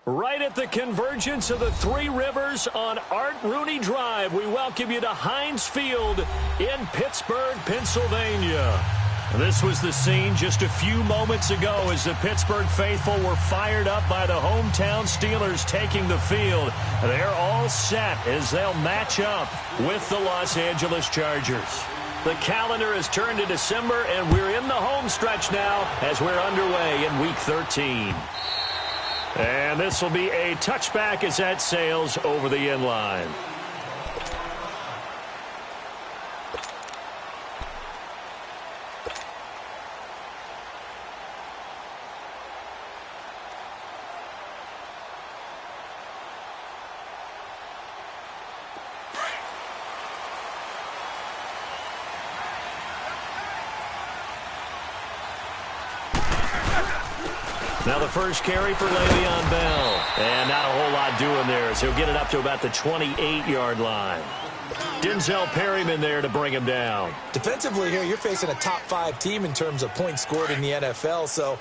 Right at the convergence of the Three Rivers on Art Rooney Drive, we welcome you to Heinz Field in Pittsburgh, Pennsylvania. This was the scene just a few moments ago as the Pittsburgh faithful were fired up by the hometown Steelers taking the field. They're all set as they'll match up with the Los Angeles Chargers. The calendar has turned to December, and we're in the home stretch now as we're underway in Week 13. And this will be a touchback as that sails over the end line. Now the first carry for Le'Veon Bell. And not a whole lot doing there as he'll get it up to about the 28-yard line. Denzel Perryman there to bring him down. Defensively here, you're facing a top-5 team in terms of points scored in the NFL. So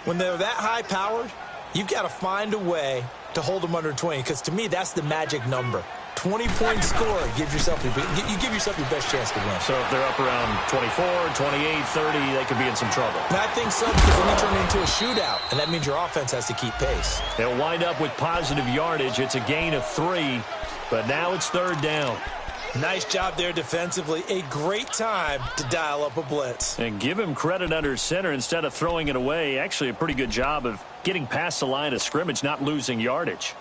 when they're that high-powered, you've got to find a way to hold them under 20. Because to me, that's the magic number. 20-point score, you give yourself your best chance to win. So if they're up around 24, 28, 30, they could be in some trouble. And I think so, because then you turn it into a shootout, and that means your offense has to keep pace. They'll wind up with positive yardage. It's a gain of 3, but now it's third down. Nice job there defensively. A great time to dial up a blitz. And give him credit under center instead of throwing it away. Actually a pretty good job of getting past the line of scrimmage, not losing yardage.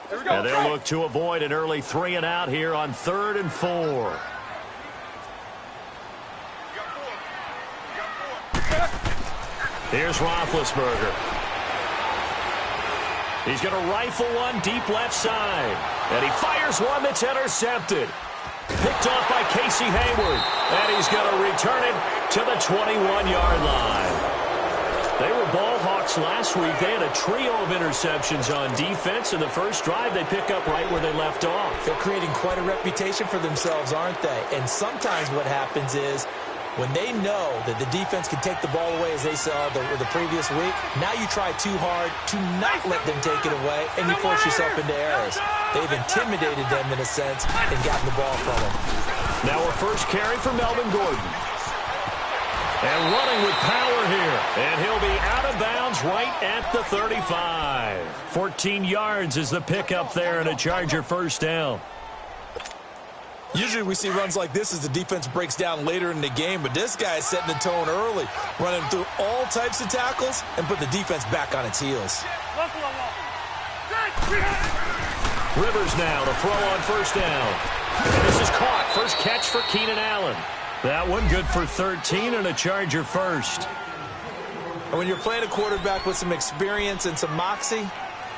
And they'll look to avoid an early 3-and-out here on 3rd and 4. Here's Roethlisberger. He's going to rifle one deep left side. And he fires one that's intercepted. Picked off by Casey Hayward. And he's going to return it to the 21-yard line. They were ball hawks last week. They had a trio of interceptions on defense. In the first drive, they pick up right where they left off. They're creating quite a reputation for themselves, aren't they? And sometimes what happens is when they know that the defense can take the ball away, as they saw the previous week, now you try too hard to not let them take it away, and you force yourself into errors. They've intimidated them in a sense and gotten the ball from them. Now our first carry for Melvin Gordon. And running with power here. And he'll be out of bounds right at the 35. 14 yards is the pickup there and a Charger first down. Usually we see runs like this as the defense breaks down later in the game, but this guy is setting the tone early, running through all types of tackles and put the defense back on its heels. Rivers now to throw on first down. And this is caught. First catch for Keenan Allen. That one good for 13 and a Charger first. And when you're playing a quarterback with some experience and some moxie,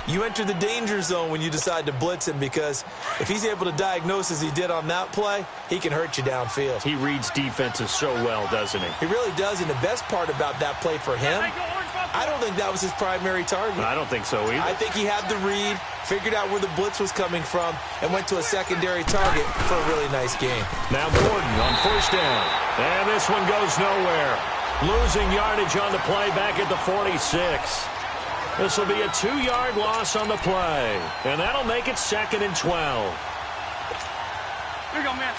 you enter the danger zone when you decide to blitz him, because if he's able to diagnose as he did on that play, he can hurt you downfield. He reads defenses so well, doesn't he? He really does, and the best part about that play for him, I don't think that was his primary target. I don't think so either. I think he had the read, figured out where the blitz was coming from, and went to a secondary target for a really nice game. Now Gordon on first down. And this one goes nowhere. Losing yardage on the play back at the 46. This will be a 2-yard loss on the play. And that'll make it 2nd and 12. Here you go, man.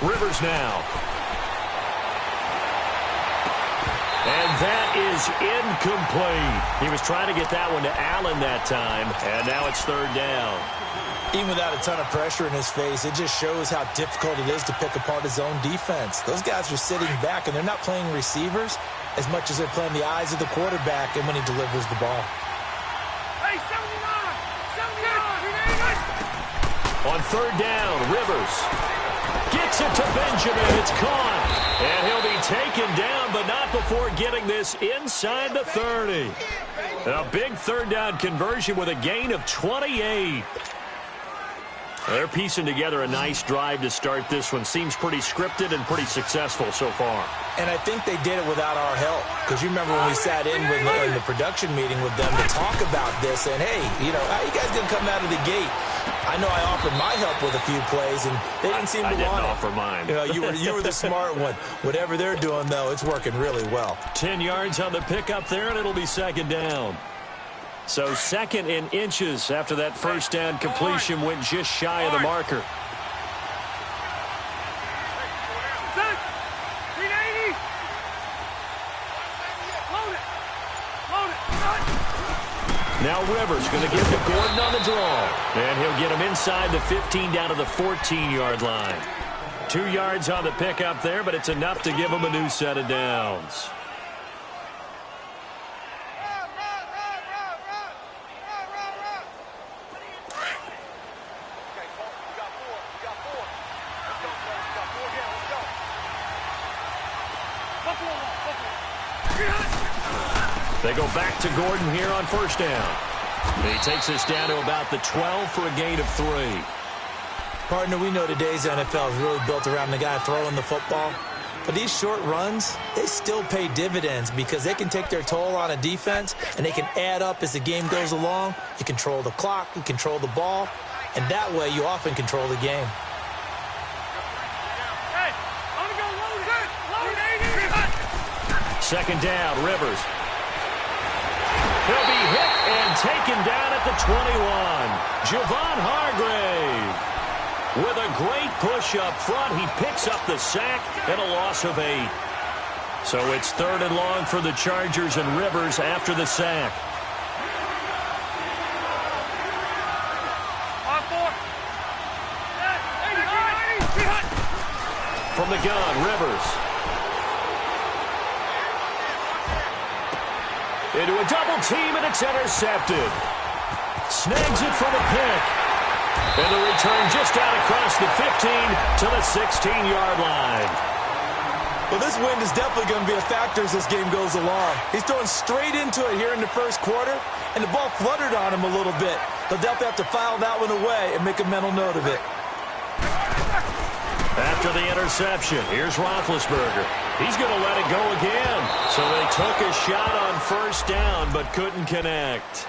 Rivers now. And that is incomplete. He was trying to get that one to Allen that time, and now it's 3rd down. Even without a ton of pressure in his face, it just shows how difficult it is to pick apart his own defense. Those guys are sitting back, and they're not playing receivers as much as they're playing the eyes of the quarterback and when he delivers the ball. Hey, 79! On 3rd down, Rivers gets it to Benjamin. It's caught. And he'll be taken down, but not before getting this inside the 30. A big 3rd down conversion with a gain of 28. They're piecing together a nice drive to start this one. Seems pretty scripted and pretty successful so far. And I think they did it without our help. Because you remember when we sat in the production meeting with them to talk about this, and, hey, you know, how you guys going to come out of the gate? I know I offered my help with a few plays, and they didn't seem to want it. I didn't offer mine. You know, you were the smart one. Whatever they're doing, though, it's working really well. 10 yards on the pickup there, and it'll be second down. So second in inches after that first down completion went just shy of the marker. Now Rivers going to give to Gordon on the draw. And he'll get him inside the 15 down to the 14-yard line. 2 yards on the pickup there, but it's enough to give him a new set of downs. They go back to Gordon here on first down. He takes us down to about the 12 for a gain of 3. Partner, we know today's NFL is really built around the guy throwing the football. But these short runs, they still pay dividends because they can take their toll on a defense, and they can add up as the game goes along. You control the clock, you control the ball, and that way you often control the game. Second down, Rivers. He'll be hit and taken down at the 21. Javon Hargrave with a great push up front. He picks up the sack and a loss of 8. So it's third and long for the Chargers and Rivers after the sack. From the gun, Rivers. Into a double team, and it's intercepted. Snags it for the pick. And the return just out across the 15 to the 16-yard line. Well, this wind is definitely going to be a factor as this game goes along. He's throwing straight into it here in the first quarter, and the ball fluttered on him a little bit. They'll definitely have to file that one away and make a mental note of it. After the interception, here's Roethlisberger. He's going to let it go again. So they took a shot on first down but couldn't connect.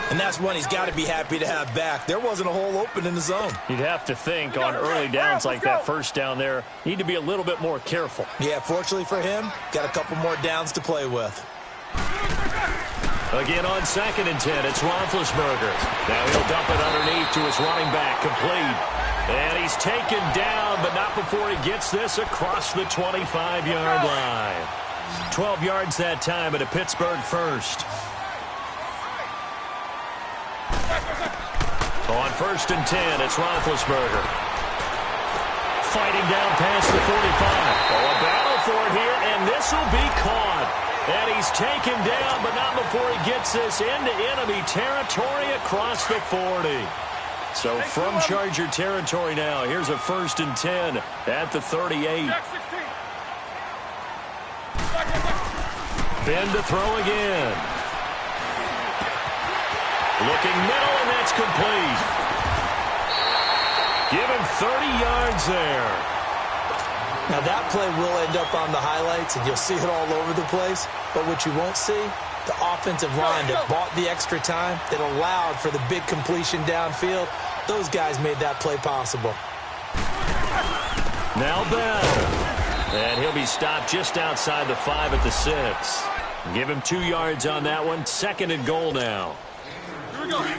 And that's one he's got to be happy to have back. There wasn't a hole open in the zone. You'd have to think on early downs like that first down there, need to be a little bit more careful. Yeah, fortunately for him, got a couple more downs to play with. Again on second and 10, it's Roethlisberger. Now he'll dump it underneath to his running back, complete. And he's taken down, but not before he gets this across the 25-yard line. 12 yards that time at a Pittsburgh first. On first and 10, it's Roethlisberger. Fighting down past the 45. Oh, a battle for it here, and this will be caught. And he's taken down, but not before he gets this into enemy territory across the 40. So from Charger territory now, here's a first and 10 at the 38. Ben to throw again. Looking middle, and that's complete. Give him 30 yards there. Now that play will end up on the highlights, and you'll see it all over the place. But what you won't see, the offensive line that bought the extra time, that allowed for the big completion downfield, those guys made that play possible. Now Bell. And he'll be stopped just outside the 5 at the 6. Give him 2 yards on that one. Second and goal now.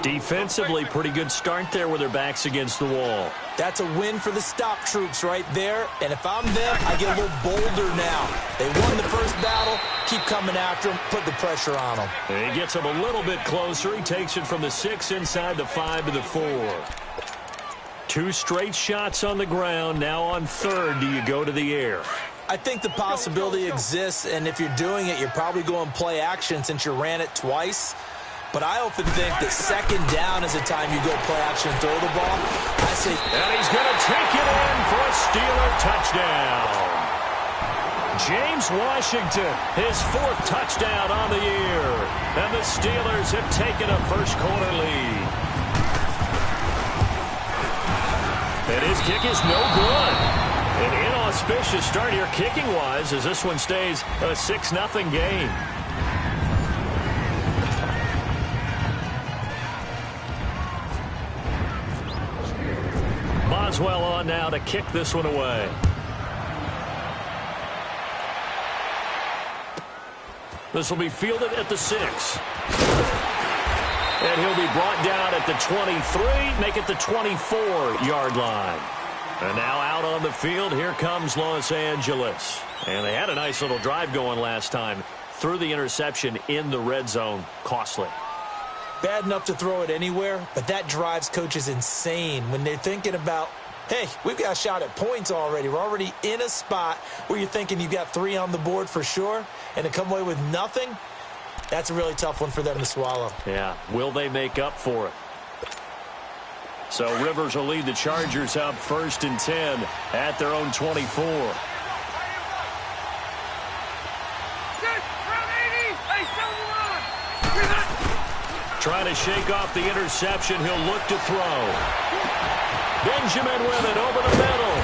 Defensively, pretty good start there with their backs against the wall. That's a win for the stop troops right there. And if I'm them, I get a little bolder now. They won the first battle. Keep coming after them. Put the pressure on them. And he gets him a little bit closer. He takes it from the 6 inside the 5 to the 4. 2 straight shots on the ground. Now on third, do you go to the air? I think the possibility exists, and if you're doing it, you're probably going play action since you ran it twice. But I often think that second down is the time you go play action and throw the ball. I say, and he's going to take it in for a Steeler touchdown. James Washington, his 4th touchdown on the year. And the Steelers have taken a first quarter lead. And his kick is no good. An inauspicious start here kicking-wise as this one stays a 6-0 game. Boswell on now to kick this one away. This will be fielded at the 6. And he'll be brought down at the 23, make it the 24-yard line. And now out on the field, here comes Los Angeles. And they had a nice little drive going last time. Threw the interception in the red zone. Costly. Bad enough to throw it anywhere, but that drives coaches insane when they're thinking about, hey, we've got a shot at points already. We're already in a spot where you're thinking you've got 3 on the board for sure, and to come away with nothing, that's a really tough one for them to swallow. Yeah, will they make up for it? So Rivers will lead the Chargers up 1st and 10 at their own 24. Trying to shake off the interception. He'll look to throw. Benjamin with it over the middle.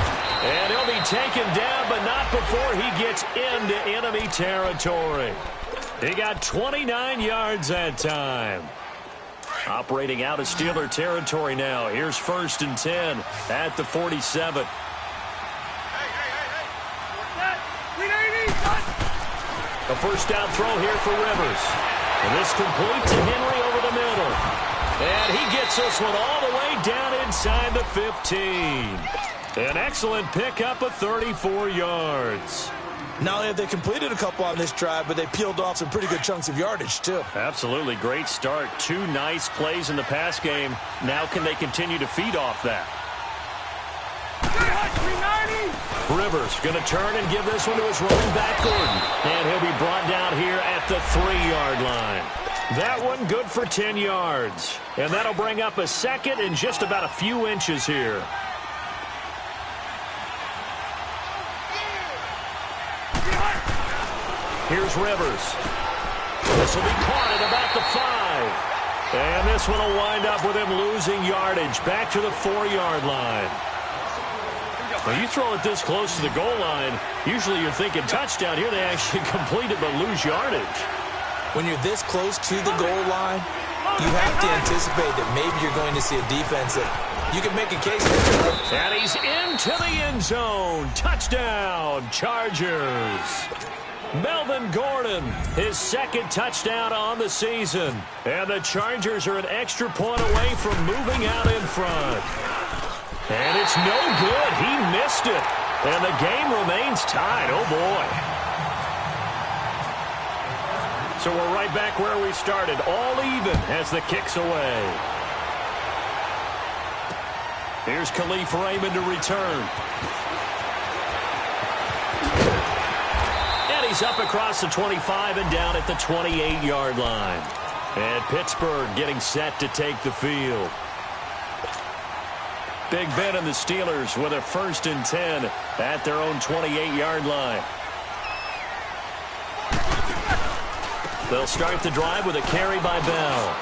And he'll be taken down, but not before he gets into enemy territory. He got 29 yards that time. Operating out of Steeler territory now. Here's 1st and 10 at the 47. A first down throw here for Rivers. And this complete to Henry over the middle. And he gets this one all the way down inside the 15. An excellent pickup of 34 yards. Not only have they completed a couple on this drive, but they peeled off some pretty good chunks of yardage, too. Absolutely. Great start. 2 nice plays in the pass game. Now can they continue to feed off that? Rivers going to turn and give this one to his running back, Gordon. And he'll be brought down here at the 3-yard line. That one good for 10 yards. And that'll bring up a second and just about a few inches here. Here's Rivers. This will be caught at about the 5. And this one will wind up with him losing yardage back to the 4-yard line. When you throw it this close to the goal line, usually you're thinking touchdown. Here they actually complete it but lose yardage. When you're this close to the goal line, you have to anticipate that maybe you're going to see a defense that you can make a case for. And he's into the end zone. Touchdown, Chargers. Melvin Gordon, his 2nd touchdown on the season. And the Chargers are an extra point away from moving out in front. And it's no good. He missed it. And the game remains tied. Oh, boy. So we're right back where we started. All even as the kick's away. Here's Khalif Raymond to return. And he's up across the 25 and down at the 28-yard line. And Pittsburgh getting set to take the field. Big Ben and the Steelers with a 1st and 10 at their own 28-yard line. They'll start the drive with a carry by Bell.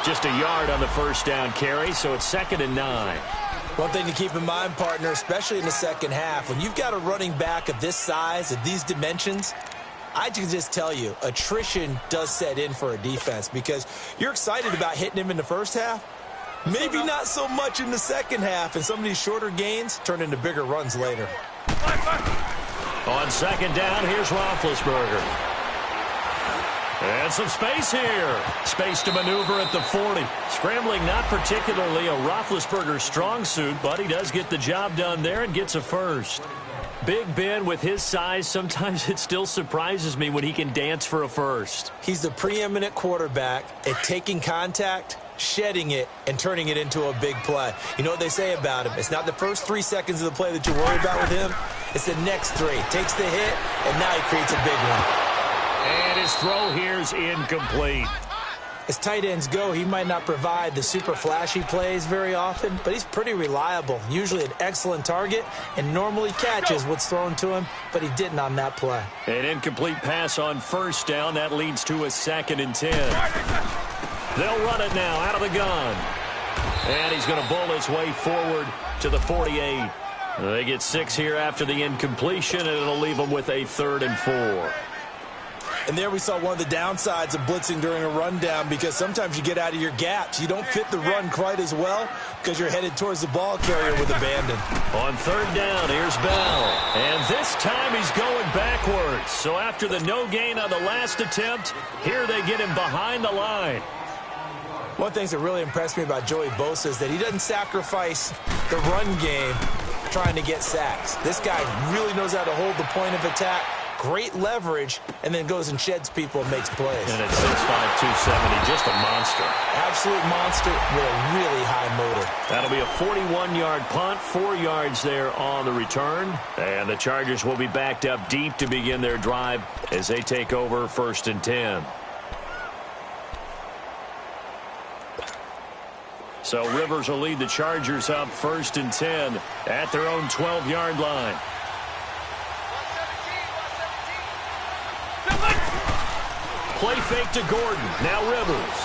Just a yard on the first down carry, so it's 2nd and 9. One thing to keep in mind, partner, especially in the second half, when you've got a running back of this size, of these dimensions, I can just tell you, attrition does set in for a defense because you're excited about hitting him in the first half. Maybe not so much in the second half, and some of these shorter gains turn into bigger runs later. On 2nd down, here's Roethlisberger. And some space here. Space to maneuver at the 40. Scrambling not particularly a Roethlisberger strong suit, but he does get the job done there and gets a first. Big Ben with his size, sometimes it still surprises me when he can dance for a first. He's the preeminent quarterback at taking contact, shedding it, and turning it into a big play. You know what they say about him? It's not the first 3 seconds of the play that you worry about with him. It's the next 3. Takes the hit, and now he creates a big one. And his throw here's incomplete. As tight ends go, he might not provide the super flashy plays very often, but he's pretty reliable, usually an excellent target, and normally catches what's thrown to him, but he didn't on that play. An incomplete pass on first down. That leads to a 2nd and 10. They'll run it now out of the gun. And he's going to bowl his way forward to the 48. They get 6 here after the incompletion, and it'll leave them with a 3rd and 4. And there we saw one of the downsides of blitzing during a rundown, because sometimes you get out of your gaps. You don't fit the run quite as well because you're headed towards the ball carrier with abandon. On 3rd down, here's Bell. And this time he's going backwards. So after the no gain on the last attempt, here they get him behind the line. One of the things that really impressed me about Joey Bosa is that he doesn't sacrifice the run game trying to get sacks. This guy really knows how to hold the point of attack, great leverage, and then goes and sheds people and makes plays. And at 6'5", 270, just a monster. Absolute monster with a really high motor. That'll be a 41-yard punt, 4 yards there on the return. And the Chargers will be backed up deep to begin their drive as they take over 1st and 10. So Rivers will lead the Chargers up 1st and 10 at their own 12-yard line. Play fake to Gordon. Now Rivers.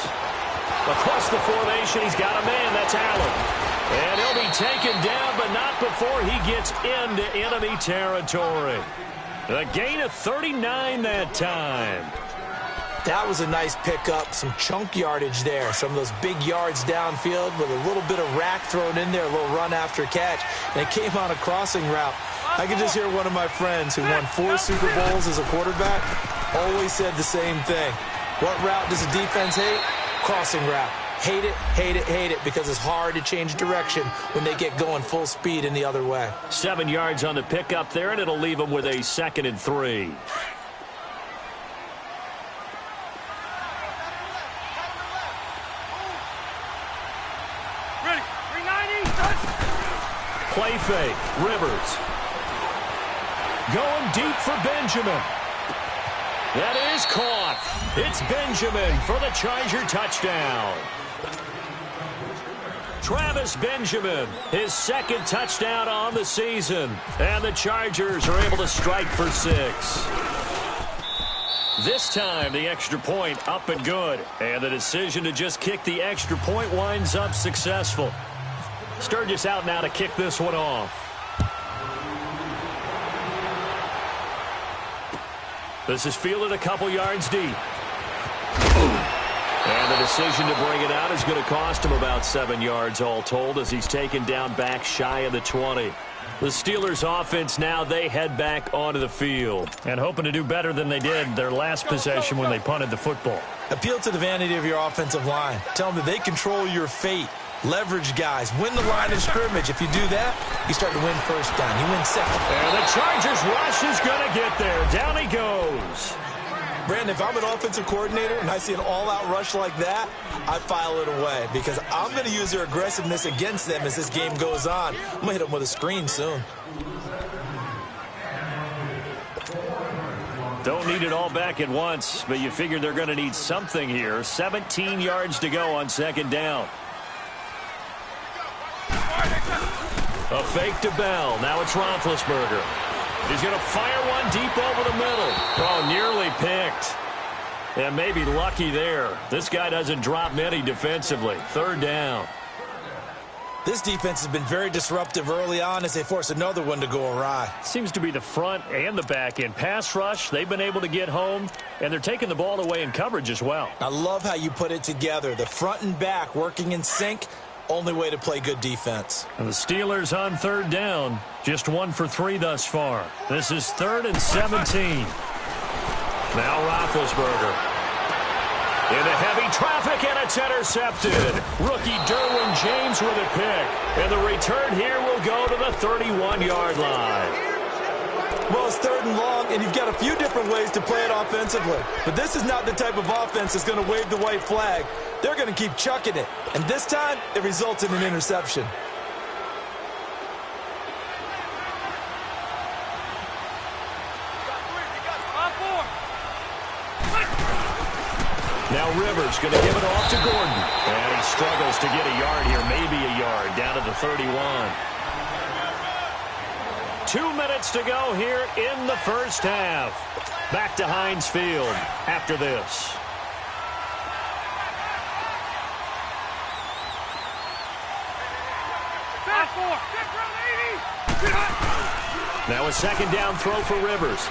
Across the formation, he's got a man. That's Allen. And he'll be taken down, but not before he gets into enemy territory. A gain of 39 that time. That was a nice pickup, some chunk yardage there. Some of those big yards downfield with a little bit of rack thrown in there, a little run after catch. And it came on a crossing route. I could just hear one of my friends who won 4 Super Bowls as a quarterback always said the same thing. What route does the defense hate? Crossing route. Hate it, hate it, hate it, because it's hard to change direction when they get going full speed in the other way. 7 yards on the pickup there, and it'll leave them with a 2nd and 3. Play fake. Rivers. Going deep for Benjamin. That is caught. It's Benjamin for the Charger touchdown. Travis Benjamin, his 2nd touchdown on the season. And the Chargers are able to strike for 6. This time, the extra point up and good. And the decision to just kick the extra point winds up successful. Sturgis out now to kick this one off. This is fielded a couple yards deep. And the decision to bring it out is going to cost him about 7 yards all told as he's taken down back shy of the 20. The Steelers offense now, they head back onto the field and hoping to do better than they did their last possession when they punted the football. Appeal to the vanity of your offensive line. Tell them that they control your fate. Leverage guys. Win the line of scrimmage. If you do that, you start to win 1st down. You win 2nd. And the Chargers rush is going to get there. Down he goes. Brandon, if I'm an offensive coordinator and I see an all-out rush like that, I file it away because I'm going to use their aggressiveness against them as this game goes on. I'm going to hit them with a screen soon. Don't need it all back at once, but you figure they're going to need something here. 17 yards to go on 2nd down. A fake to Bell. Now it's Roethlisberger. He's going to fire one deep over the middle. Oh, nearly picked. And maybe lucky there. This guy doesn't drop many defensively. 3rd down. This defense has been very disruptive early on as they force another one to go awry. Seems to be the front and the back end. Pass rush, they've been able to get home, and they're taking the ball away in coverage as well. I love how you put it together. The front and back working in sync. Only way to play good defense. And the Steelers on 3rd down. Just 1 for 3 thus far. This is 3rd and 17. Now Roethlisberger. Into heavy traffic, and it's intercepted. Rookie Derwin James with a pick. And the return here will go to the 31-yard line. Well, it's 3rd and long, and you've got a few different ways to play it offensively. But this is not the type of offense that's going to wave the white flag. They're going to keep chucking it. And this time, it results in an interception. Now Rivers going to give it off to Gordon. And he struggles to get a yard here, maybe a yard, down to the 31. 2 minutes to go here in the 1st half. Back to Heinz Field after this. Now a second down throw for Rivers.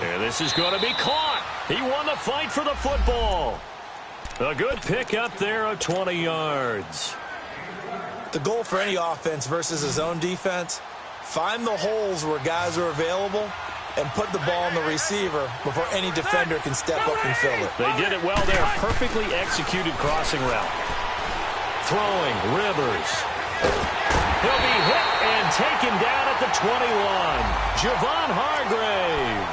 And this is going to be caught. He won the fight for the football. A good pickup there of 20 yards. The goal for any offense versus his own defense, find the holes where guys are available and put the ball on the receiver before any defender can step up and fill it. They did it well there. Perfectly executed crossing route. Throwing, Rivers. He'll be hit and taken down at the 21. Javon Hargrave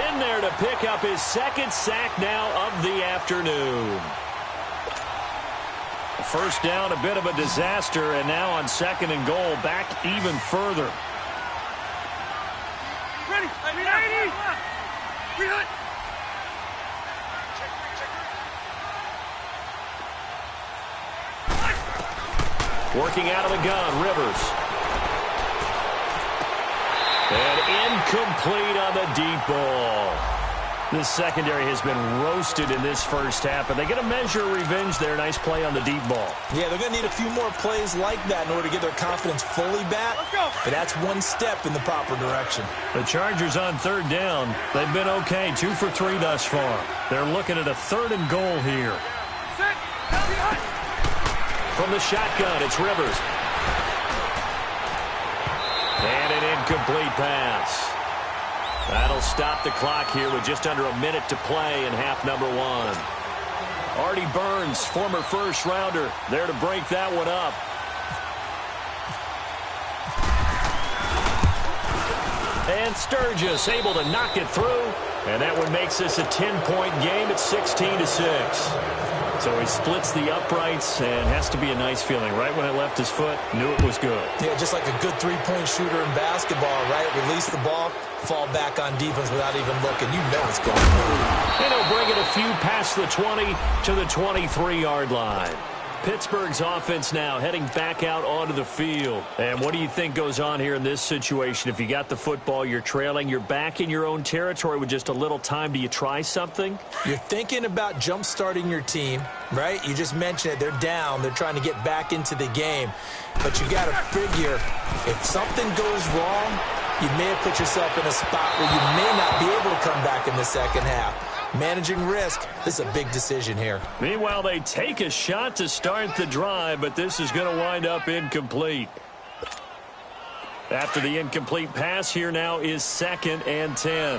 in there to pick up his second sack now of the afternoon. First down, a bit of a disaster, and now on second and goal, back even further. Ready. Working out of the gun, Rivers. And incomplete on the deep ball. This secondary has been roasted in this first half, but they get a measure of revenge there. Nice play on the deep ball. Yeah, they're going to need a few more plays like that in order to get their confidence fully back. But that's one step in the proper direction. The Chargers on third down. They've been okay, 2 for 3 thus far. They're looking at a third and goal here. From the shotgun, it's Rivers. And an incomplete pass. That'll stop the clock here with just under a minute to play in half number 1. Artie Burns, former first-rounder, there to break that one up. And Sturgis able to knock it through. And that one makes this a 10-point game at 16-6. So he splits the uprights and has to be a nice feeling. Right when it left his foot, knew it was good. Yeah, just like a good three-point shooter in basketball, right? Release the ball, fall back on defense without even looking. You know it's going on. And he'll bring it a few past the 20 to the 23-yard line. Pittsburgh's offense now heading back out onto the field. And what do you think goes on here in this situation? If you got the football, you're trailing, you're back in your own territory with just a little time. Do you try something? You're thinking about jump-starting your team, right? You just mentioned it. They're down. They're trying to get back into the game. But you got to figure, if something goes wrong, you may have put yourself in a spot where you may not be able to come back in the second half. Managing risk, this is a big decision here. Meanwhile, they take a shot to start the drive, but this is going to wind up incomplete. After the incomplete pass, here now is 2nd and 10.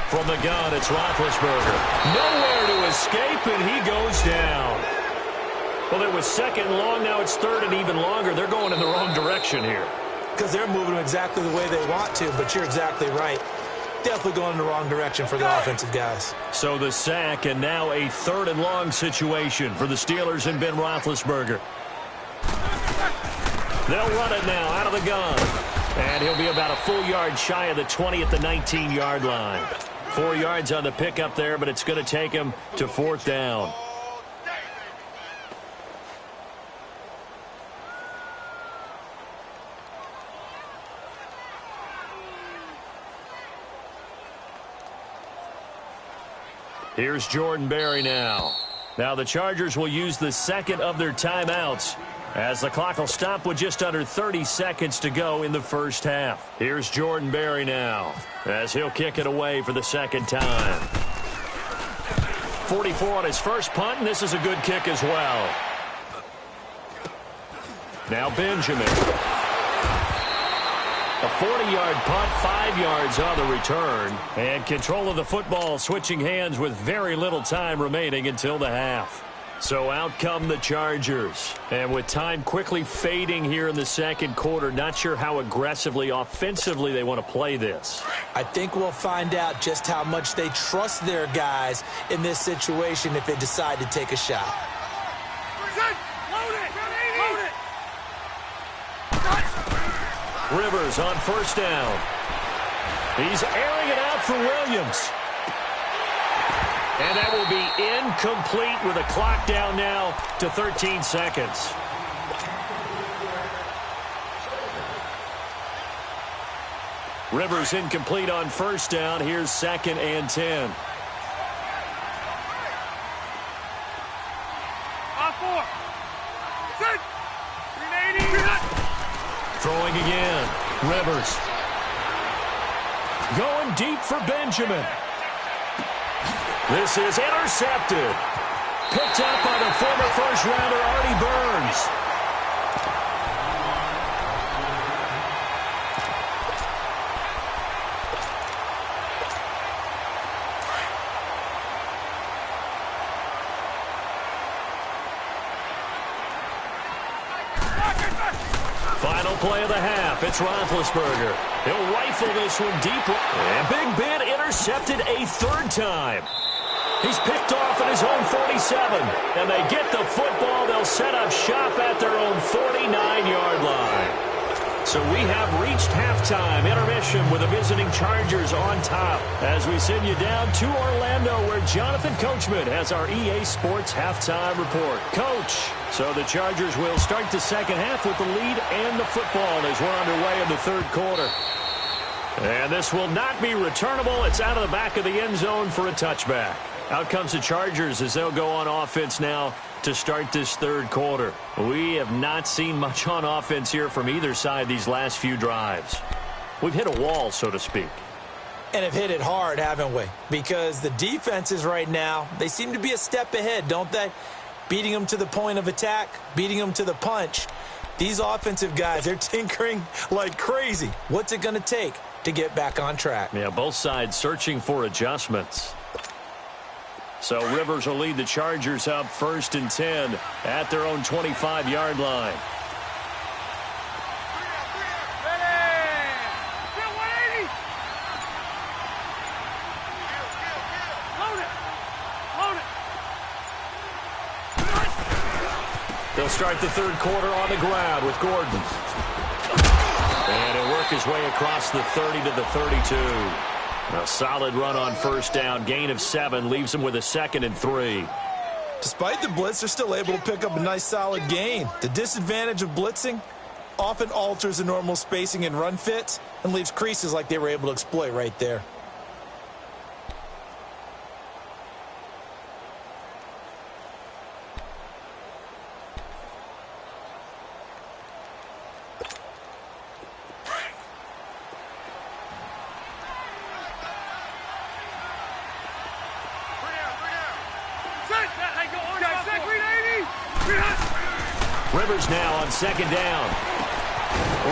From the gun, it's Roethlisberger. Nowhere to escape, and he goes down. Well, it was 2nd and long, now it's 3rd and even longer. They're going in the wrong direction here. Because they're moving exactly the way they want to, but you're exactly right. Definitely going in the wrong direction for the offensive guys. So the sack, and now a 3rd and long situation for the Steelers and Ben Roethlisberger. They'll run it now out of the gun. And he'll be about a full yard shy of the 20 at the 19-yard line. 4 yards on the pickup there, but it's going to take him to 4th down. Here's Jordan Berry now. Now the Chargers will use the second of their timeouts as the clock will stop with just under 30 seconds to go in the first half. Here's Jordan Berry now as he'll kick it away for the second time. 44 on his first punt, and this is a good kick as well. Now Benjamin. A 40-yard punt, 5 yards on the return. And control of the football switching hands with very little time remaining until the half. So out come the Chargers. And with time quickly fading here in the second quarter, not sure how aggressively, offensively they want to play this. I think we'll find out just how much they trust their guys in this situation if they decide to take a shot. Rivers on first down. He's airing it out for Williams. And that will be incomplete with a clock down now to 13 seconds. Rivers incomplete on first down. Here's 2nd and 10. Throwing again. Rivers. Going deep for Benjamin. This is intercepted. Picked up by the former first-rounder Artie Burns. Final play of the half. It's Roethlisberger. He'll rifle this one deep. And Big Ben intercepted a third time. He's picked off at his own 47. And they get the football. They'll set up shop at their own 49-yard line. So we have reached halftime. Intermission with the visiting Chargers on top. As we send you down to Orlando, where Jonathan Coachman has our EA Sports halftime report. Coach, so the Chargers will start the second half with the lead and the football as we're underway in the third quarter. And this will not be returnable. It's out of the back of the end zone for a touchback. Out comes the Chargers as they'll go on offense now to start this third quarter. We have not seen much on offense here from either side these last few drives. We've hit a wall, so to speak. And have hit it hard, haven't we? Because the defenses right now, they seem to be a step ahead, don't they? Beating them to the point of attack, beating them to the punch. These offensive guys, they're tinkering like crazy. What's it going to take to get back on track? Yeah, both sides searching for adjustments. So Rivers will lead the Chargers up 1st and 10 at their own 25-yard line. They'll start the third quarter on the ground with Gordon. And he'll work his way across the 30 to the 32. A solid run on first down. Gain of 7 leaves him with a 2nd and 3. Despite the blitz, they're still able to pick up a nice solid gain. The disadvantage of blitzing often alters the normal spacing and run fits and leaves creases like they were able to exploit right there. Rivers now on 2nd down.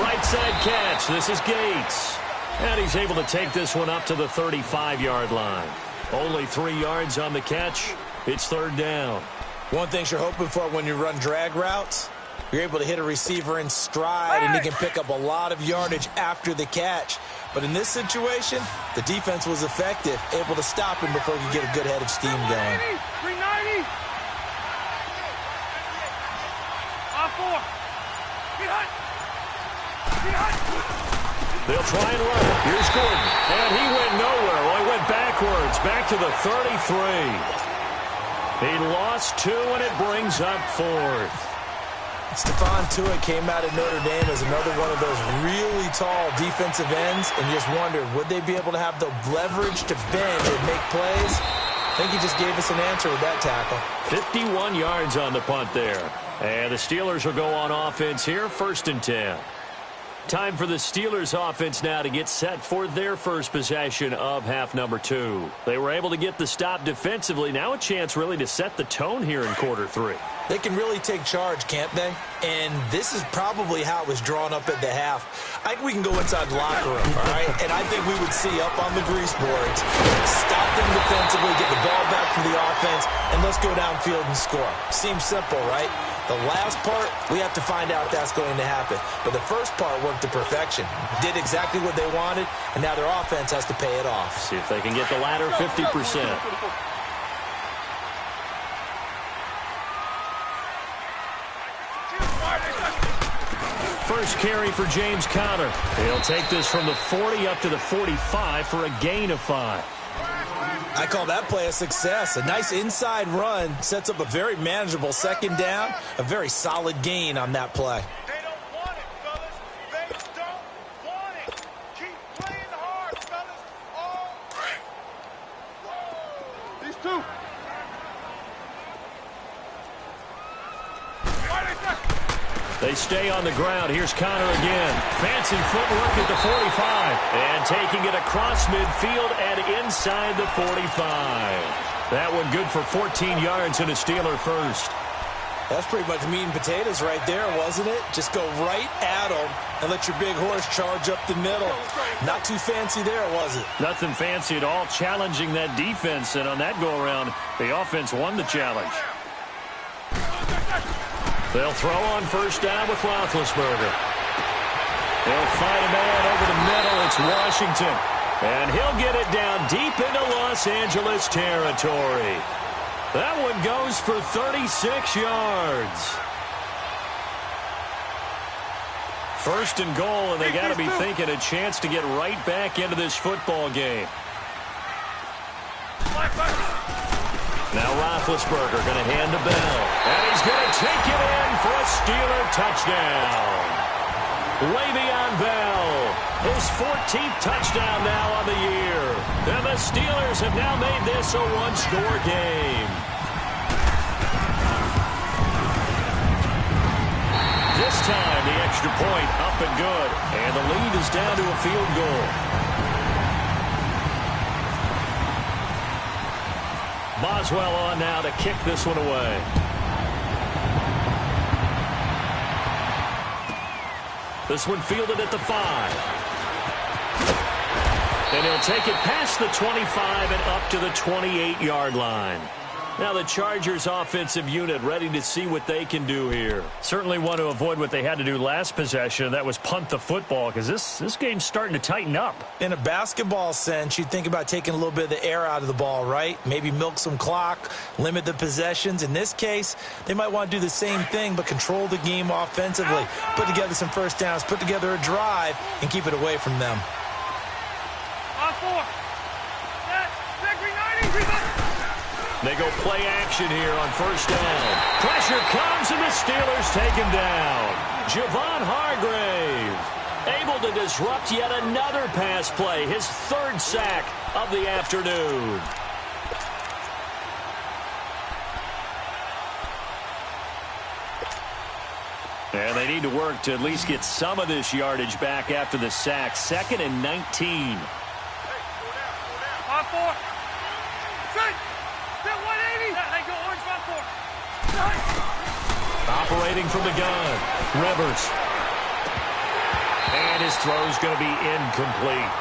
Right side catch. This is Gates. And he's able to take this one up to the 35-yard line. Only 3 yards on the catch. It's 3rd down. One thing you're hoping for when you run drag routes, you're able to hit a receiver in stride, and he can pick up a lot of yardage after the catch. But in this situation, the defense was effective, able to stop him before he could get a good head of steam going. 390. They'll try and run it. Here's Gordon. And he went nowhere. Well, he went backwards. Back to the 33. He lost 2, and it brings up 4th. Stephon Tuitt came out of Notre Dame as another one of those really tall defensive ends, and just wondered, would they be able to have the leverage to bend and make plays? I think he just gave us an answer with that tackle. 51 yards on the punt there. And the Steelers will go on offense here, 1st and 10. Time for the Steelers offense now to get set for their first possession of half number 2. They were able to get the stop defensively. Now a chance really to set the tone here in quarter 3. They can really take charge, can't they? And this is probably how it was drawn up at the half. I think we can go inside the locker room, all right? And I think we would see up on the grease boards, stop them defensively, get the ball back for the offense, and let's go downfield and score. Seems simple, right? The last part, we have to find out if that's going to happen. But the first part worked to perfection. Did exactly what they wanted, and now their offense has to pay it off. See if they can get the latter 50%. First carry for James Conner. He'll take this from the 40 up to the 45 for a gain of 5. I call that play a success. A nice inside run sets up a very manageable 2nd down, a very solid gain on that play. They don't want it, fellas. They don't want it. Keep playing hard, fellas. All right. Whoa. These two. They stay on the ground. Here's Connor again. Fancy footwork at the 45. And taking it across midfield and inside the 45. That one good for 14 yards and a Steeler first. That's pretty much meat and potatoes right there, wasn't it? Just go right at them and let your big horse charge up the middle. Not too fancy there, was it? Nothing fancy at all, challenging that defense. And on that go-around, the offense won the challenge. They'll throw on first down with Roethlisberger. They'll fight a man over the middle. It's Washington. And he'll get it down deep into Los Angeles territory. That one goes for 36 yards. First and goal, and they got to be thinking a chance to get right back into this football game. Now Roethlisberger going to hand to Bell. And he's going to take it in for a Steeler touchdown. Le'Veon Bell, his 14th touchdown now on the year. And the Steelers have now made this a one-score game. This time, the extra point up and good. And the lead is down to a field goal. Boswell on now to kick this one away. This one fielded at the 5. And he'll take it past the 25 and up to the 28-yard line. Now the Chargers offensive unit ready to see what they can do here. Certainly want to avoid what they had to do last possession. That was punt the football, because this game's starting to tighten up. In a basketball sense, you'd think about taking a little bit of the air out of the ball, right? Maybe milk some clock, limit the possessions. In this case, they might want to do the same thing, but control the game offensively. Put together some first downs, put together a drive, and keep it away from them. On 4. Set. Victory 90. They go play action here on first down. Pressure comes, and the Steelers take him down. Javon Hargrave able to disrupt yet another pass play, his 3rd sack of the afternoon. And they need to work to at least get some of this yardage back after the sack. 2nd and 19. On 4. Set. Set 180. Hey, go orange on 4. Operating from the gun, Rivers. And his throw's going to be incomplete.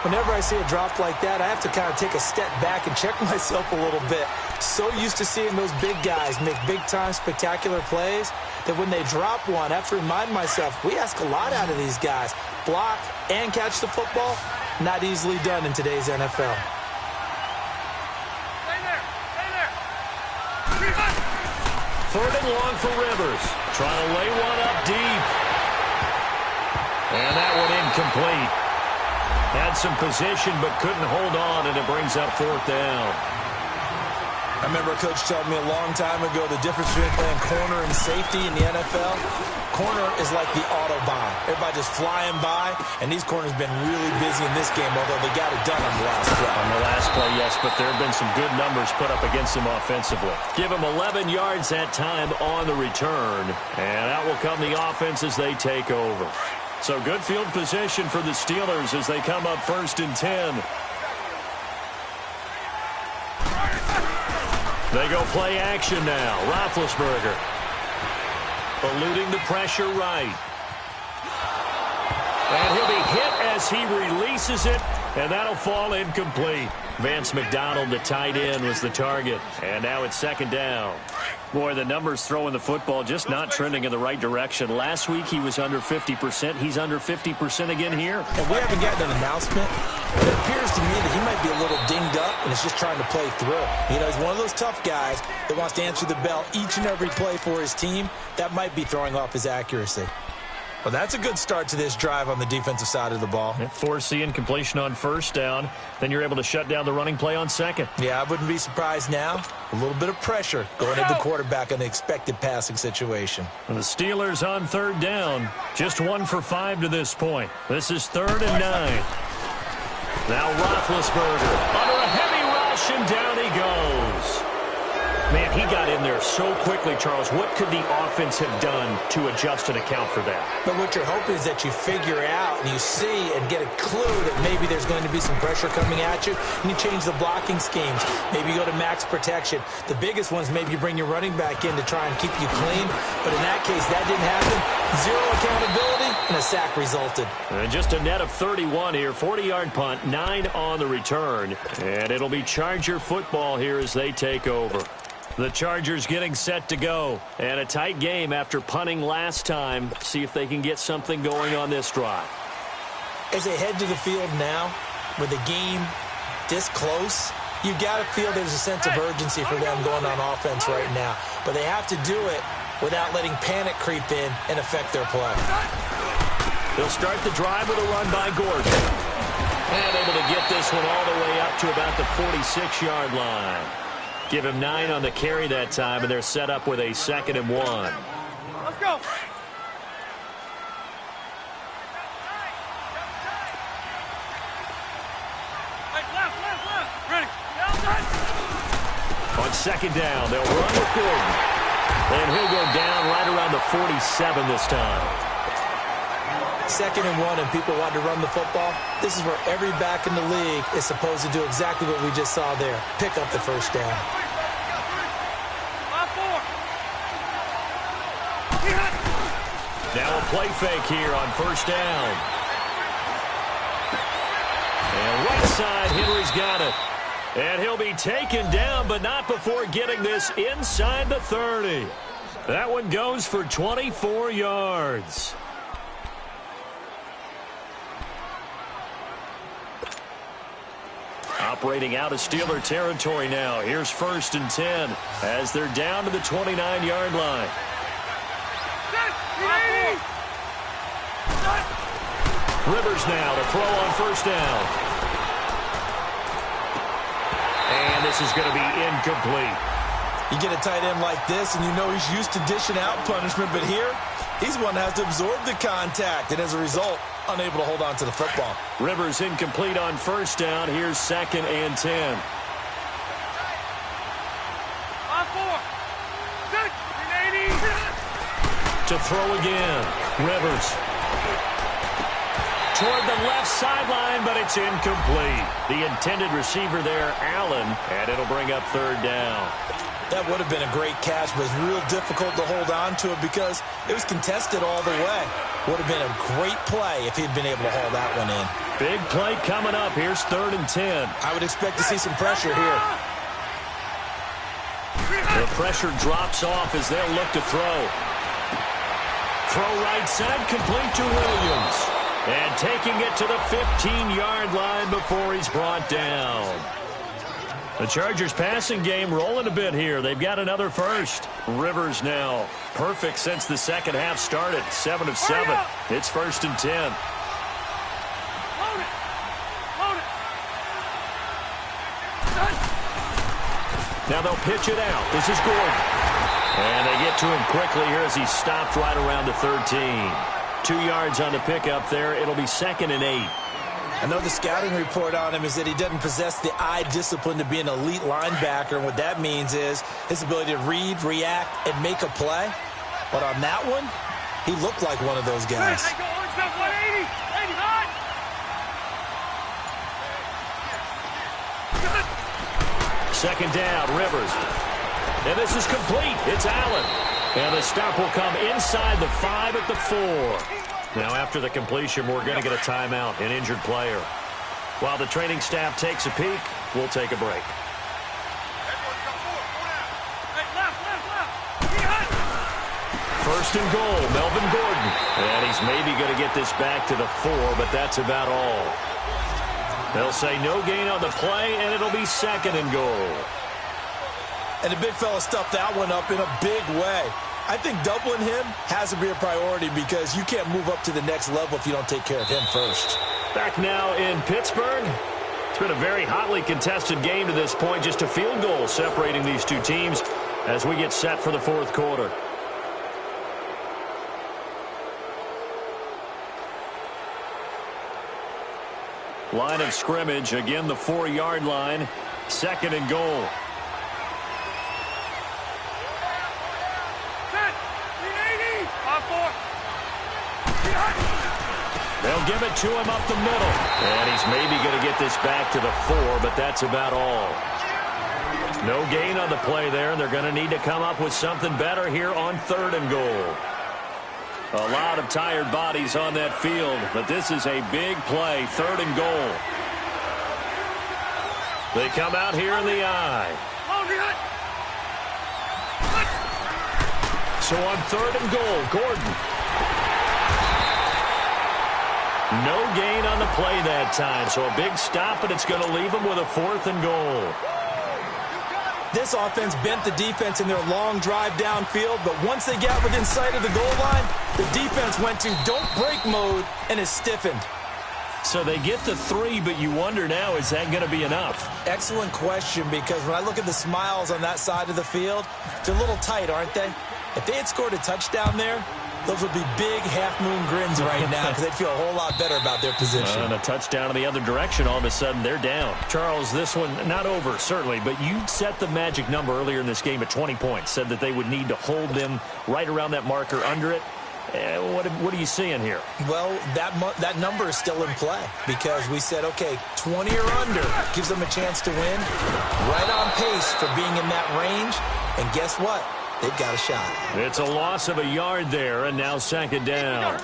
Whenever I see a drop like that, I have to kind of take a step back and check myself a little bit. So used to seeing those big guys make big-time spectacular plays that when they drop one, I have to remind myself, we ask a lot out of these guys. Block and catch the football, not easily done in today's NFL. Third and long for Rivers. Trying to lay one up deep. And that one incomplete. Had some position but couldn't hold on, and it brings up 4th down. I remember a coach telling me a long time ago the difference between playing corner and safety in the NFL. Corner is like the Autobahn. Everybody just flying by, and these corners have been really busy in this game, although they got it done on the last play. On the last play, yes, but there have been some good numbers put up against them offensively. Give them 11 yards that time on the return, and out will come the offense as they take over. So good field position for the Steelers as they come up 1st and 10. They go play action now. Roethlisberger eluding the pressure right. And he'll be hit as he releases it, and that'll fall incomplete. Vance McDonald, the tight end, was the target. And now it's 2nd down. Boy, the numbers throwing the football just not trending in the right direction. Last week he was under 50%. He's under 50% again here. And we haven't gotten an announcement. It appears to me that he might be a little dinged up and is just trying to play through. You know, he's one of those tough guys that wants to answer the bell each and every play for his team. That might be throwing off his accuracy. Well, that's a good start to this drive on the defensive side of the ball. Forcing incompletion on first down. Then you're able to shut down the running play on second. Yeah, I wouldn't be surprised now. A little bit of pressure going at the quarterback in the expected passing situation. And the Steelers on 3rd down. Just 1 for 5 to this point. This is 3rd and 9. Now Roethlisberger under a heavy rush, and down he goes. Man, he got in there so quickly, Charles. What could the offense have done to adjust and account for that? But what you're hoping is that you figure out and you see and get a clue that maybe there's going to be some pressure coming at you, and you change the blocking schemes. Maybe you go to max protection. The biggest ones, maybe you bring your running back in to try and keep you clean. But in that case, that didn't happen. Zero accountability, and a sack resulted. And just a net of 31 here. 40-yard punt, 9 on the return. And it'll be Charger football here as they take over. The Chargers getting set to go. And a tight game after punting last time. See if they can get something going on this drive. As they head to the field now, with the game this close, you got to feel there's a sense of urgency for them going on offense right now. But they have to do it without letting panic creep in and affect their play. They'll start the drive with a run by Gordon. And able to get this one all the way up to about the 46-yard line. Give him 9 on the carry that time, and they're set up with a 2nd and 1. Let's go. Left. Ready. On 2nd down, they'll run with Gordon. And he'll go down right around the 47 this time. 2nd and 1, and people want to run the football. This is where every back in the league is supposed to do exactly what we just saw there. Pick up the first down. Now a play fake here on 1st down. And right side, Henry's got it. And he'll be taken down, but not before getting this inside the 30. That one goes for 24 yards. Operating out of Steeler territory now. Here's 1st and 10 as they're down to the 29-yard line. Rivers now to throw on 1st down. And this is going to be incomplete. You get a tight end like this, and you know he's used to dishing out punishment, but here, he's one that has to absorb the contact, and as a result, unable to hold on to the football. Rivers incomplete on 1st down. Here's 2nd and 10. To throw again. Rivers. Toward the left sideline, but it's incomplete. The intended receiver there, Allen, and it'll bring up 3rd down. That would have been a great catch, but it's real difficult to hold on to it because it was contested all the way. Would have been a great play if he'd been able to haul that one in. Big play coming up. Here's 3rd and 10. I would expect to see some pressure here. The pressure drops off as they'll look to throw. Throw right side, complete to Williams. And taking it to the 15-yard line before he's brought down. The Chargers passing game rolling a bit here. They've got another first. Rivers now perfect since the second half started. 7 of 7. It's 1st and 10. Now they'll pitch it out. This is Gordon. And they get to him quickly here as he stopped right around the 13. 2 yards on the pickup there. It'll be 2nd and 8. I know the scouting report on him is that he doesn't possess the eye discipline to be an elite linebacker, and what that means is his ability to read, react, and make a play. But on that one, he looked like one of those guys. Second down, Rivers. And this is complete. It's Allen. And the stop will come inside the 5 at the 4. Now, after the completion, we're going to get a timeout, an injured player. While the training staff takes a peek, we'll take a break. First and goal, Melvin Gordon. And he's maybe going to get this back to the 4, but that's about all. They'll say no gain on the play, and it'll be 2nd and goal. And the big fella stuffed that one up in a big way. I think doubling him has to be a priority because you can't move up to the next level if you don't take care of him first. Back now in Pittsburgh. It's been a very hotly contested game to this point. Just a field goal separating these two teams as we get set for the 4th quarter. Line of scrimmage, again the 4-yard line. 2nd and goal. They'll give it to him up the middle. And he's maybe going to get this back to the 4, but that's about all. No gain on the play there, and they're going to need to come up with something better here on 3rd and goal. A lot of tired bodies on that field, but this is a big play, 3rd and goal. They come out here in the eye. So on 3rd and goal, Gordon. No gain on the play that time, so a big stop, and it's going to leave them with a 4th and goal. This offense bent the defense in their long drive downfield, but once they got within sight of the goal line, the defense went to don't break mode and is stiffened. So they get the 3, but you wonder now, is that going to be enough? Excellent question, because when I look at the smiles on that side of the field, they're a little tight, aren't they? If they had scored a touchdown there, those would be big half-moon grins right now because they'd feel a whole lot better about their position. And a touchdown in the other direction, all of a sudden they're down. Charles, this one not over, certainly, but you set the magic number earlier in this game at 20 points, said that they would need to hold them right around that marker under it. What are you seeing here? Well, that number is still in play because we said, okay, 20 or under gives them a chance to win. Right on pace for being in that range. And guess what? They've got a shot. It's a loss of a yard there, and now 2nd down.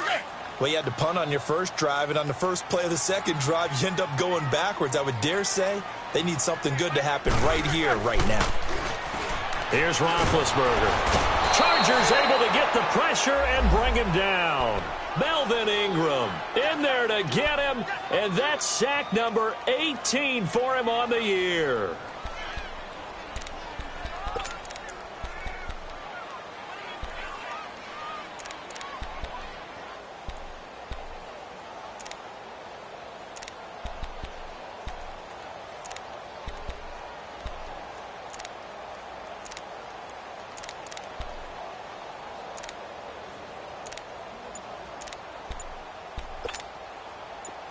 Well, you had to punt on your first drive, and on the first play of the second drive, you end up going backwards. I would dare say they need something good to happen right here, right now. Here's Roethlisberger. Chargers able to get the pressure and bring him down. Melvin Ingram in there to get him, and that's sack number 18 for him on the year.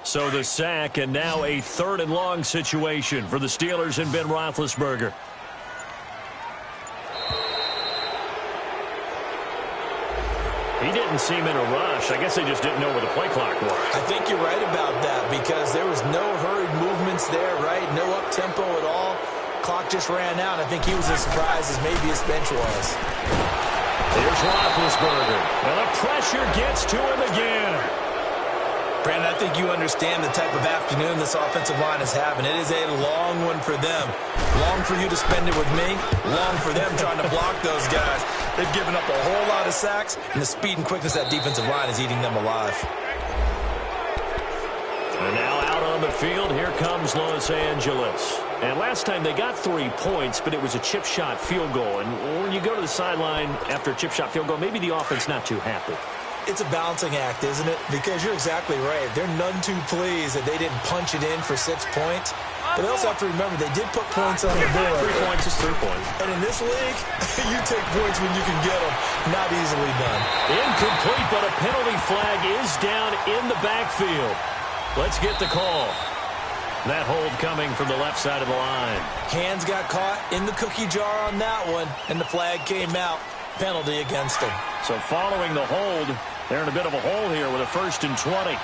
So the sack, and now a 3rd and long situation for the Steelers and Ben Roethlisberger. He didn't seem in a rush. I guess they just didn't know where the play clock was. I think you're right about that because there was no hurried movements there, right? No up-tempo at all. Clock just ran out. I think he was as surprised as maybe his bench was. Here's Roethlisberger. And the pressure gets to him again. Brandon, I think you understand the type of afternoon this offensive line is having. It is a long one for them. Long for you to spend it with me. Long for them trying to block those guys. They've given up a whole lot of sacks, and the speed and quickness of that defensive line is eating them alive. And now out on the field, here comes Los Angeles. And last time they got 3 points, but it was a chip shot field goal. And when you go to the sideline after a chip shot field goal, maybe the offense not too happy. It's a balancing act, isn't it? Because you're exactly right. They're none too pleased that they didn't punch it in for 6 points. But they also have to remember they did put points on the board. 3 points is 3 points. And in this league, you take points when you can get them. Not easily done. Incomplete, but a penalty flag is down in the backfield. Let's get the call. That hold coming from the left side of the line. Hands got caught in the cookie jar on that one, and the flag came out. Penalty against them. So following the hold, they're in a bit of a hole here with a 1st and 20.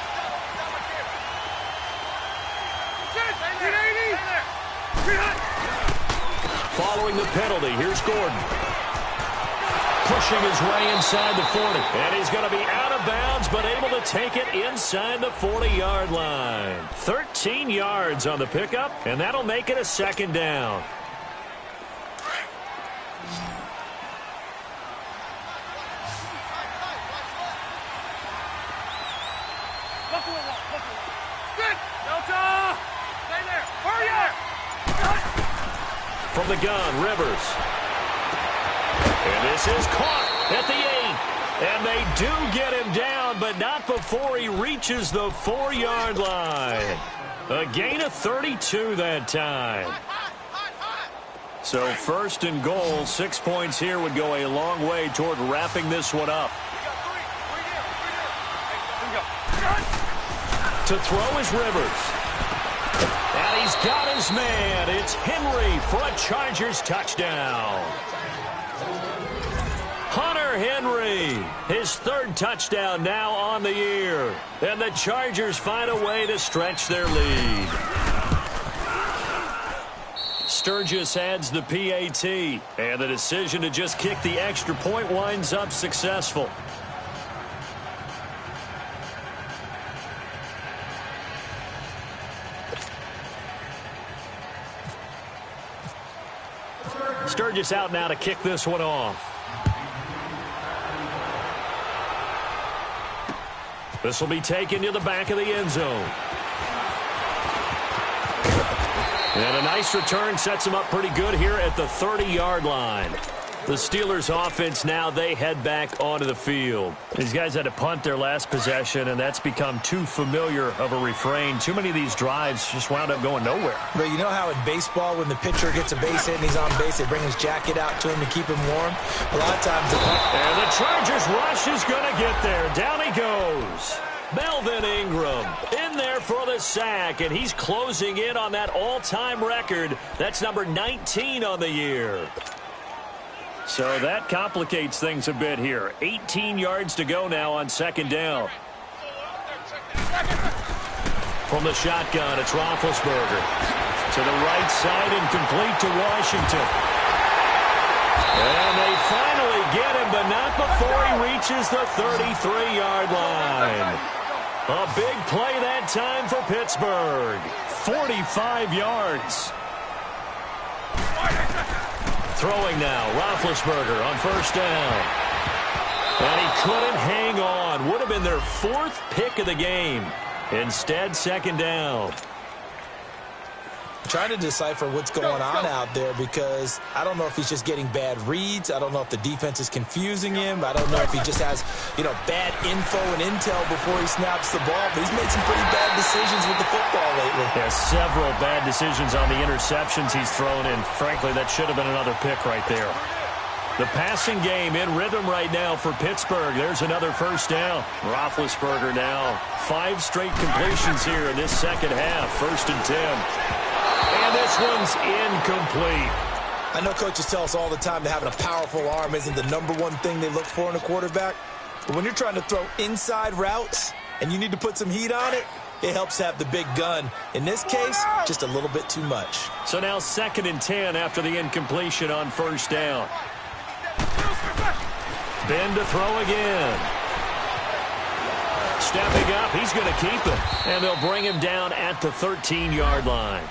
Following the penalty, here's Gordon. Pushing his way inside the 40. And he's going to be out of bounds, but able to take it inside the 40-yard line. 13 yards on the pickup, and that'll make it a 2nd down. From the gun, Rivers. And this is caught at the 8. And they do get him down, but not before he reaches the 4-yard line. A gain of 32 that time. So 1st and goal, 6 points here would go a long way toward wrapping this one up. To throw is Rivers. And he's got his man. It's Henry for a Chargers touchdown. Hunter Henry, his third touchdown now on the year. And the Chargers find a way to stretch their lead. Sturgis adds the PAT, and the decision to just kick the extra point winds up successful. Sturgis out now to kick this one off. This will be taken to the back of the end zone. And a nice return sets him up pretty good here at the 30-yard line. The Steelers offense now, they head back onto the field. These guys had to punt their last possession, and that's become too familiar of a refrain. Too many of these drives just wound up going nowhere. But you know how in baseball, when the pitcher gets a base hit and he's on base, they bring his jacket out to him to keep him warm? A lot of times... And the Chargers rush is going to get there. Down he goes. Melvin Ingram in there for the sack, and he's closing in on that all-time record. That's number 19 on the year. So that complicates things a bit here. 18 yards to go now on second down. From the shotgun, it's Roethlisberger. To the right side and complete to Washington. And they finally get him, but not before he reaches the 33-yard line. A big play that time for Pittsburgh. 45 yards. Throwing now, Roethlisberger on first down. And he couldn't hang on. Would have been their fourth pick of the game. Instead, second down. Trying to decipher what's going on out there, because I don't know if he's just getting bad reads. I don't know if the defense is confusing him. I don't know if he just has, bad info and intel before he snaps the ball. But he's made some pretty bad decisions with the football lately. Yeah, several bad decisions on the interceptions he's thrown in. Frankly, that should have been another pick right there. The passing game in rhythm right now for Pittsburgh. There's another first down. Roethlisberger now 5 straight completions here in this second half. 1st and 10. And this one's incomplete. I know coaches tell us all the time that having a powerful arm isn't the number one thing they look for in a quarterback. But when you're trying to throw inside routes and you need to put some heat on it, it helps have the big gun. In this case, just a little bit too much. So now 2nd and 10 after the incompletion on first down. Ben to throw again. Stepping up, he's going to keep it. And they'll bring him down at the 13-yard line.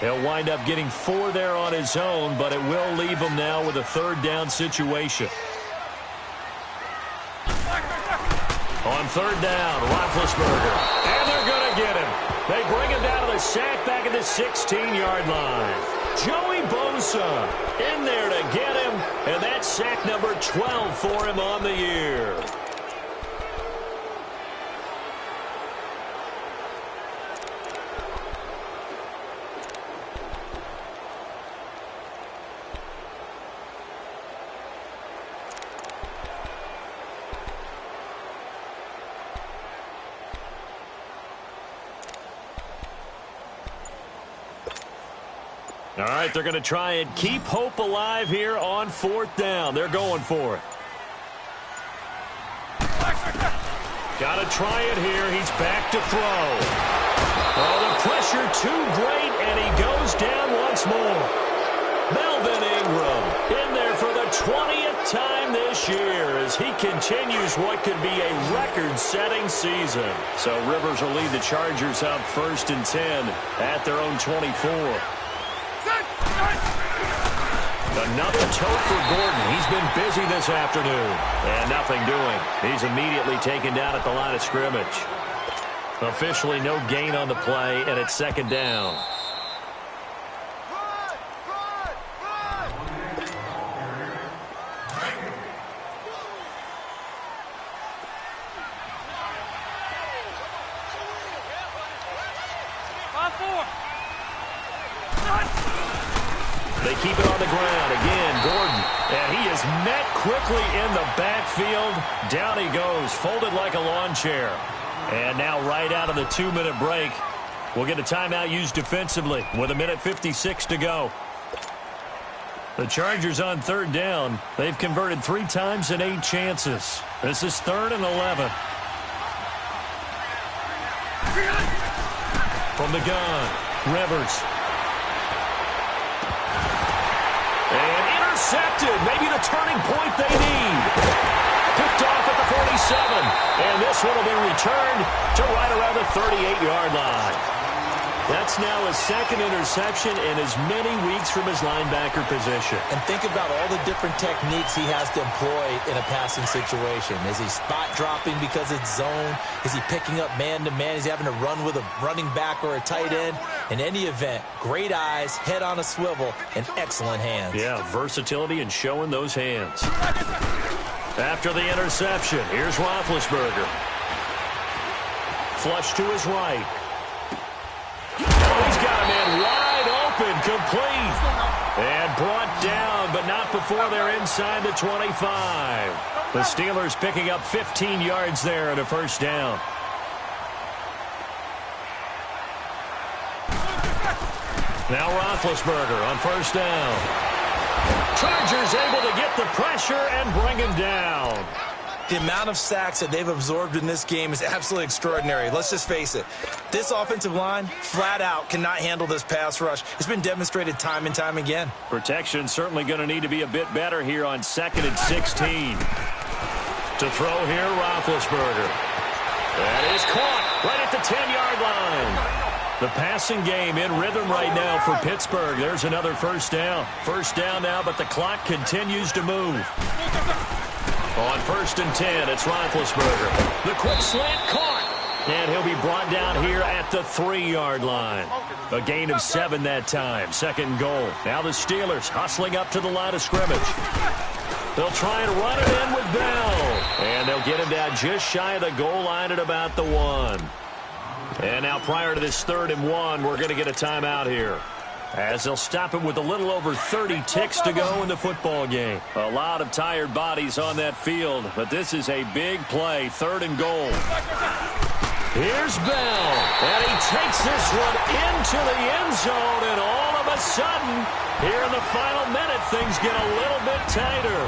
He'll wind up getting 4 there on his own, but it will leave him now with a 3rd down situation. On 3rd down, Roethlisberger. And they're going to get him. They bring him down to the sack back at the 16-yard line. Joey Bosa in there to get him, and that's sack number 12 for him on the year. All right, they're going to try and keep hope alive here on 4th down. They're going for it. Got to try it here. He's back to throw. Oh, the pressure too great, and he goes down once more. Melvin Ingram in there for the 20th time this year as he continues what could be a record-setting season. So Rivers will lead the Chargers up 1st and 10 at their own 24. Another tote for Gordon. He's been busy this afternoon. And nothing doing. He's immediately taken down at the line of scrimmage. Officially no gain on the play, and it's 2nd down. They keep it on the ground. Again, Gordon. And he is met quickly in the backfield. Down he goes, folded like a lawn chair. And now right out of the 2-minute break, we'll get a timeout used defensively with 1:56 to go. The Chargers on third down. They've converted 3 times in 8 chances. This is 3rd and 11. From the gun, Rivers. And intercepted. Maybe the turning point they need. Picked off at the 47. And this one will be returned to right around the 38-yard line. That's now his 2nd interception in as many weeks from his linebacker position. And think about all the different techniques he has to employ in a passing situation. Is he spot dropping because it's zone? Is he picking up man-to-man? Is he having to run with a running back or a tight end? In any event, great eyes, head on a swivel, and excellent hands. Yeah, versatility and showing those hands. After the interception, here's Roethlisberger. Flush to his right. Oh, he's got a man wide open, complete. And brought down, but not before they're inside the 25. The Steelers picking up 15 yards there and a first down. Now Roethlisberger on first down. Chargers able to get the pressure and bring him down. The amount of sacks that they've absorbed in this game is absolutely extraordinary. Let's just face it. This offensive line, flat out, cannot handle this pass rush. It's been demonstrated time and time again. Protection certainly going to need to be a bit better here on 2nd and 16. To throw here, Roethlisberger. That is caught right at the 10-yard line. The passing game in rhythm right now for Pittsburgh. There's another first down. First down now, but the clock continues to move. On 1st and 10, it's Roethlisberger. The quick slant caught. And he'll be brought down here at the 3-yard line. A gain of 7 that time. 2nd and goal. Now the Steelers hustling up to the line of scrimmage. They'll try and run it in with Bell. And they'll get him down just shy of the goal line at about the 1. And now prior to this 3rd and 1, we're going to get a timeout here, as they'll stop him with a little over 30 ticks to go in the football game. A lot of tired bodies on that field, but this is a big play. 3rd and goal. Here's Bell, and he takes this one into the end zone, and all of a sudden, here in the final minute, things get a little bit tighter.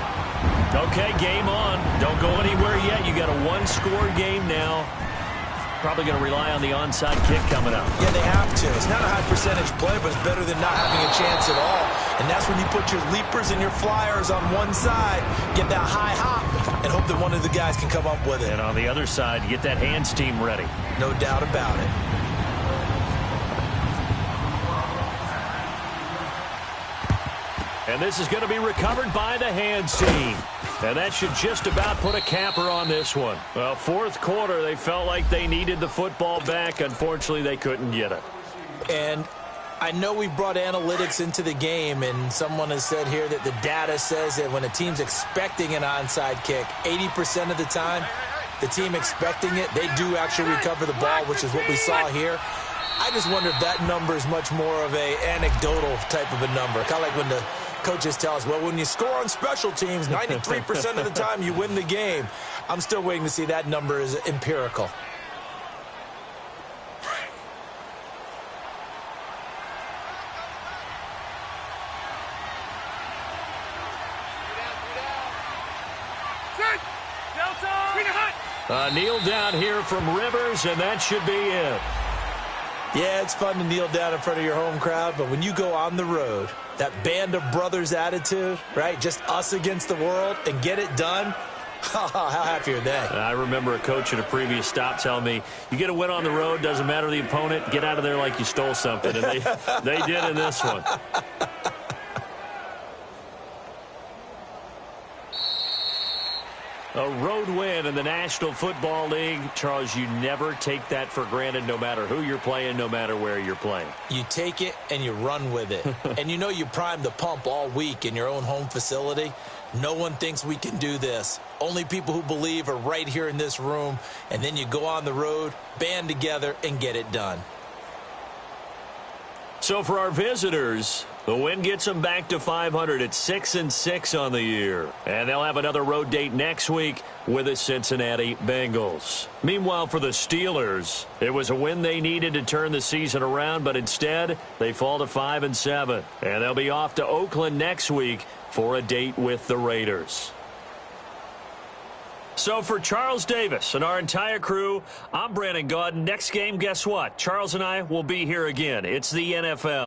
Okay, game on. Don't go anywhere yet. You got a 1-score game now. Probably going to rely on the onside kick coming up. Yeah, they have to. It's not a high percentage play, but it's better than not having a chance at all. And that's when you put your leapers and your flyers on one side, get that high hop, and hope that one of the guys can come up with it. And on the other side, you get that hands team ready. No doubt about it. And this is going to be recovered by the hands team. And that should just about put a capper on this one. Well, 4th quarter, they felt like they needed the football back. Unfortunately, they couldn't get it. And I know we brought analytics into the game, and someone has said here that the data says that when a team's expecting an onside kick, 80% of the time, the team expecting it, they do actually recover the ball, which is what we saw here. I just wonder if that number is much more of a anecdotal type of a number. Kind of like when the coaches tell us, well, when you score on special teams, 93% of the time you win the game. I'm still waiting to see that number is empirical. Kneel down here from Rivers, and that should be it. Yeah, it's fun to kneel down in front of your home crowd, but when you go on the road, that band of brothers attitude, right? Just us against the world and get it done. How happy are they? I remember a coach at a previous stop telling me, you get a win on the road, doesn't matter the opponent, get out of there like you stole something. And they did in this one. A road win in the National Football League. Charles, you never take that for granted, no matter who you're playing, no matter where you're playing. You take it and you run with it. And you know you primed the pump all week in your own home facility. No one thinks we can do this. Only people who believe are right here in this room. And then you go on the road, band together, and get it done. So for our visitors, The win gets them back to 500 at 6-6 on the year. And they'll have another road date next week with the Cincinnati Bengals. Meanwhile, for the Steelers, it was a win they needed to turn the season around, but instead they fall to 5-7. And they'll be off to Oakland next week for a date with the Raiders. So for Charles Davis and our entire crew, I'm Brandon Gaudin. Next game, guess what? Charles and I will be here again. It's the NFL.